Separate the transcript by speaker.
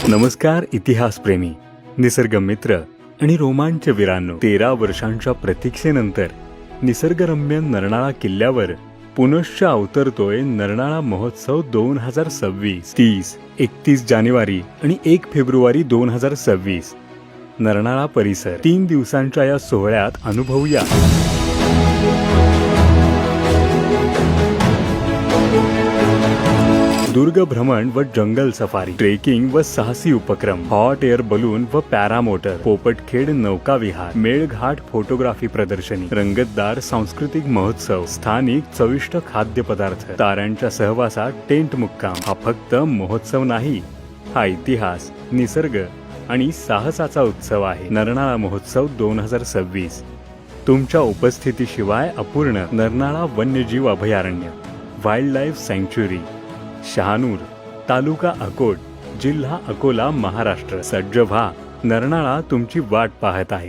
Speaker 1: नमस्कार इतिहास प्रेमी, निसर्ग मित्र आणि रोमांच वीरांनो, 13 वर्षांच्या प्रतीक्षेनंतर निसर्गरम्य नरनाळा किल्ल्यावर पुनश्च अवतरतोय नरनाळा महोत्सव 2026. 30, 31 जानेवारी आणि 1 फेब्रुवारी 2026. नरनाळा परिसर 3 दिवसांच्या या सोहळ्यात अनुभवूया दुर्ग भ्रमण व जंगल सफारी, ट्रेकिंग व साहसी उपक्रम, हॉट एअर बलून व पॅरामोटर, पोपटखेड नौका विहार, मेळघाट फोटोग्राफी प्रदर्शनी, रंगतदार सांस्कृतिक महोत्सव, स्थानिक चविष्ट खाद्यपदार्थ, ताऱ्यांच्या सहवासात टेंट मुक्काम. हा फक्त महोत्सव नाही, हा इतिहास, निसर्ग आणि साहसाचा उत्सव आहे. नरनाळा महोत्सव 2026 तुमच्या उपस्थितीशिवाय अपूर्ण. नरनाळा वन्यजीव अभयारण्य, वाईल्ड लाईफ सँक्च्युरी, शहानूर, तालुका अकोट, जिल्हा अकोला, महाराष्ट्र. सज्ज व्हा, नरनाळा तुमची वाट पाहत आहे.